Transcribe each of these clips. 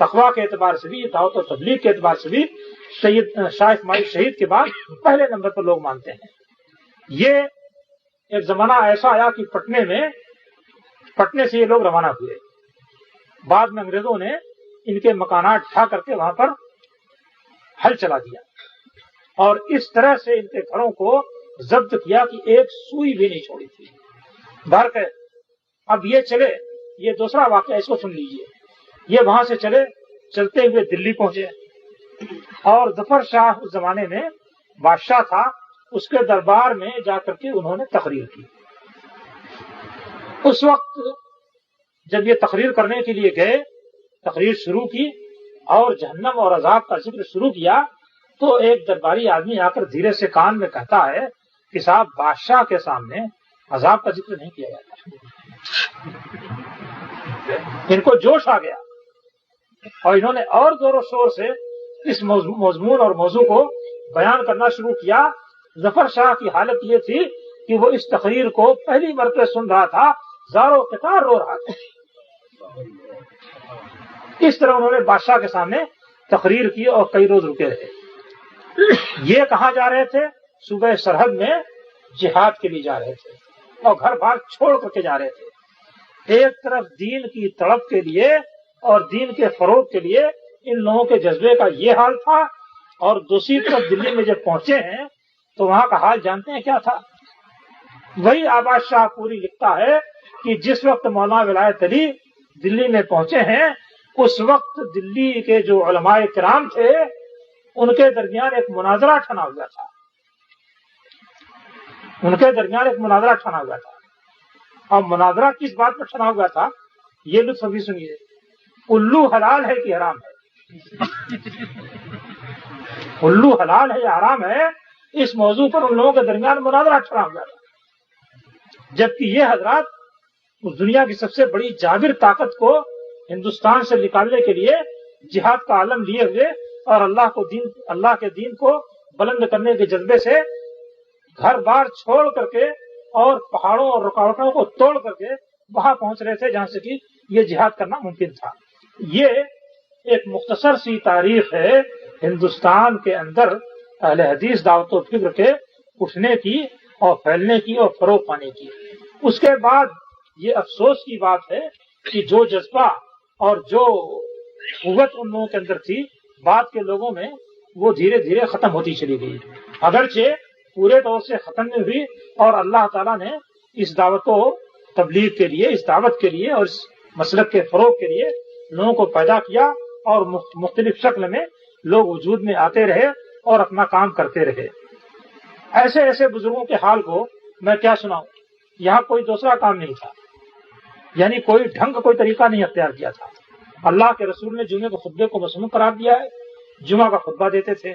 تقویٰ کے اعتبار سے بھی، دعوت و تبلیغ کے اعتبار سے بھی شاہ اسماعیل شہید کے بعد پہلے نمبر پر لوگ مانتے ہیں۔ یہ ایک زمانہ ایسا آیا کہ پٹنے سے یہ لوگ روانہ ہوئے، بعد میں انگریزوں نے ان کے مکانات ڈھا کر کے وہاں پر حل چلا دیا اور اس طرح سے ان کے گھروں کو ضبط کیا کہ ایک سوئی بھی نہیں چھوڑی تھی۔ بہرکیف اب یہ چلے، یہ دوسرا واقعہ اس کو سن لیجئے، یہ وہاں سے چلتے ہوئے دلی پہنچے اور ظفر شاہ اس زمانے میں بادشاہ تھا، اس کے دربار میں جا کر کے انہوں نے تقریر کی۔ اس وقت جب یہ تقریر کرنے کے لیے گئے، تقریر شروع کی اور جہنم اور عذاب کا ذکر شروع کیا، تو ایک درباری آدمی آ کر دھیرے سے کان میں کہتا ہے کہ صاحب بادشاہ کے سامنے عذاب کا ذکر نہیں کیا جاتا۔ ان کو جوش آ گیا اور انہوں نے اور زور و شور سے اس مضمون اور موضوع کو بیان کرنا شروع کیا۔ ظفر شاہ کی حالت یہ تھی کہ وہ اس تقریر کو پہلی مرتبہ سن رہا تھا، زاروں قطار رو رہا تھا۔ اس طرح انہوں نے بادشاہ کے سامنے تقریر کی اور کئی روز رکے رہے۔ یہ کہاں جا رہے تھے؟ صوبہ سرحد میں جہاد کے لیے جا رہے تھے اور گھر بار چھوڑ کر کے جا رہے تھے۔ ایک طرف دین کی تڑپ کے لیے اور دین کے فروغ کے لیے ان لوگوں کے جذبے کا یہ حال تھا، اور دوسری طرف دلی میں جب پہنچے ہیں تو وہاں کا حال جانتے ہیں کیا تھا؟ وہی آباد شاہ پوری لکھتا ہے کہ جس وقت مولانا ولایت علی دلی میں پہنچے ہیں، اس وقت دلی کے جو علماء کرام تھے ان کے درمیان ایک مناظرہ ٹھنا ہوا تھا۔ اور مناظرہ کس بات پر ٹھنا ہوا تھا؟ یہ لطف ابھی سنیے، الو حلال ہے کہ حرام ہے؟ الو حلال ہے یا حرام ہے، اس موضوع پر ان لوگوں کے درمیان مناظرہ ٹھنا ہوا تھا، جبکہ یہ حضرات اس دنیا کی سب سے بڑی جابر طاقت کو ہندوستان سے نکالنے کے لیے جہاد کا عالم لیے ہوئے اور اللہ کے دین کو بلند کرنے کے جذبے سے گھر بار چھوڑ کر کے اور پہاڑوں اور رکاوٹوں کو توڑ کر کے وہاں پہنچ رہے تھے جہاں سے کہ یہ جہاد کرنا ممکن تھا۔ یہ ایک مختصر سی تاریخ ہے ہندوستان کے اندر اہل حدیث دعوت و فکر کے اٹھنے کی اور پھیلنے کی اور فروغ پانے کی۔ اس کے بعد یہ افسوس کی بات ہے کہ جو جذبہ اور جو قوت ان لوگوں کے اندر تھی بعد کے لوگوں میں، وہ دھیرے دھیرے ختم ہوتی چلی گئی، اگرچہ پورے طور سے ختم نہیں ہوئی، اور اللہ تعالیٰ نے اس دعوت و تبلیغ کے لیے، اس دعوت کے لیے اور اس مسلک کے فروغ کے لیے لوگوں کو پیدا کیا، اور مختلف شکل میں لوگ وجود میں آتے رہے اور اپنا کام کرتے رہے۔ ایسے ایسے بزرگوں کے حال کو میں کیا سناؤں، یہاں کوئی دوسرا کام نہیں تھا، یعنی کوئی ڈھنگ، کوئی طریقہ نہیں اختیار کیا تھا۔ اللہ کے رسول نے جمعے کے خطبے کو مسنون قرار دیا ہے، جمعہ کا خطبہ دیتے تھے،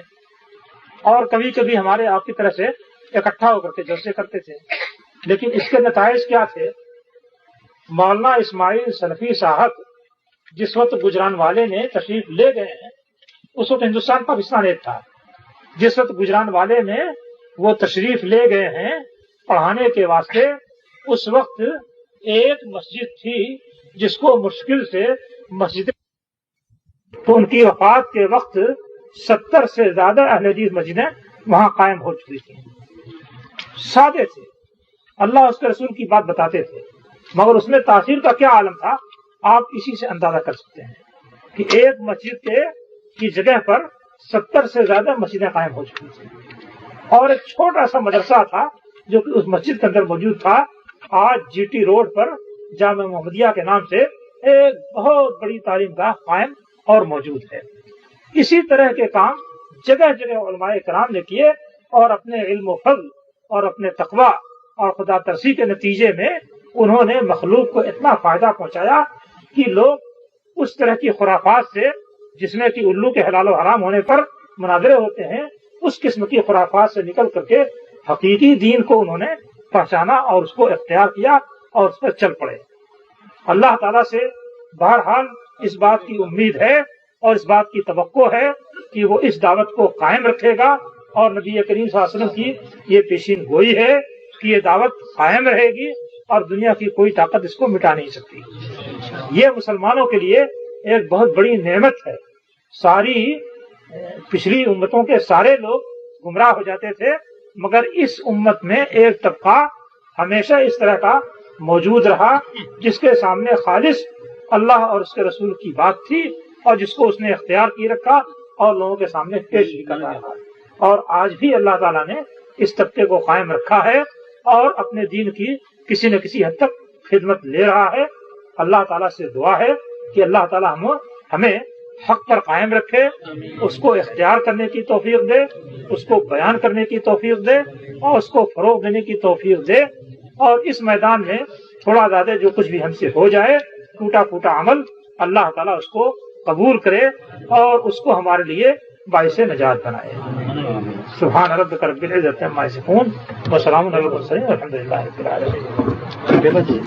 اور کبھی کبھی ہمارے آپ کی طرح سے اکٹھا ہو کر کے جلسے کرتے تھے، لیکن اس کے نتائج کیا تھے؟ مولانا اسماعیل سلفی صاحب جس وقت گجرانوالے میں تشریف لے گئے ہیں، اس وقت ہندوستان پاکستان ایک تھا، جس وقت گجرانوالے میں وہ تشریف لے گئے ہیں پڑھانے کے واسطے، اس وقت ایک مسجد تھی جس کو مشکل سے مسجد، تو ان کی وفات کے وقت 70 سے زیادہ اہل حدیث مسجدیں وہاں قائم ہو چکی تھیں۔ سادے تھے، اللہ اس کے رسول کی بات بتاتے تھے، مگر اس میں تاثیر کا کیا عالم تھا آپ اسی سے اندازہ کر سکتے ہیں کہ ایک مسجد کی جگہ پر 70 سے زیادہ مسجدیں قائم ہو چکی تھیں، اور ایک چھوٹا سا مدرسہ تھا جو کہ اس مسجد کے اندر موجود تھا۔ آج جی ٹی روڈ پر جامع محمدیہ کے نام سے ایک بہت بڑی تعلیم گاہ قائم اور موجود ہے۔ اسی طرح کے کام جگہ جگہ علماء کرام نے کیے، اور اپنے علم و فضل اور اپنے تقویٰ اور خدا ترسی کے نتیجے میں انہوں نے مخلوق کو اتنا فائدہ پہنچایا کہ لوگ اس طرح کی خرافات سے، جس میں کہ الو کے حلال و حرام ہونے پر مناظرے ہوتے ہیں، اس قسم کی خرافات سے نکل کر کے حقیقی دین کو انہوں نے پہچانا اور اس کو اختیار کیا اور اس پر چل پڑے۔ اللہ تعالیٰ سے بہرحال اس بات کی امید ہے اور اس بات کی توقع ہے کہ وہ اس دعوت کو قائم رکھے گا، اور نبی کریم صلی اللہ علیہ وسلم کی یہ پیشین گوئی ہے کہ یہ دعوت قائم رہے گی اور دنیا کی کوئی طاقت اس کو مٹا نہیں سکتی۔ یہ مسلمانوں کے لیے ایک بہت بڑی نعمت ہے. ساری پچھلی امتوں کے سارے لوگ گمراہ ہو جاتے تھے، مگر اس امت میں ایک طبقہ ہمیشہ اس طرح کا موجود رہا جس کے سامنے خالص اللہ اور اس کے رسول کی بات تھی اور جس کو اس نے اختیار کی رکھا اور لوگوں کے سامنے پیش بھی کر رہا ہے. اور آج بھی اللہ تعالیٰ نے اس طبقے کو قائم رکھا ہے اور اپنے دین کی کسی نہ کسی حد تک خدمت لے رہا ہے. اللہ تعالیٰ سے دعا ہے کہ اللہ تعالیٰ ہمیں حق پر قائم رکھے، اس کو اختیار کرنے کی توفیق دے، اس کو بیان کرنے کی توفیق دے اور اس کو فروغ دینے کی توفیق دے. اور اس میدان میں تھوڑا زیادہ جو کچھ بھی ہم سے ہو جائے ٹوٹا پھوٹا عمل، اللہ تعالیٰ اس کو قبول کرے اور اس کو ہمارے لیے باعث نجات بنائے. سبحان ربک رب العزت عما یصفون وسلام علی المرسلین والحمد للہ رب العالمین.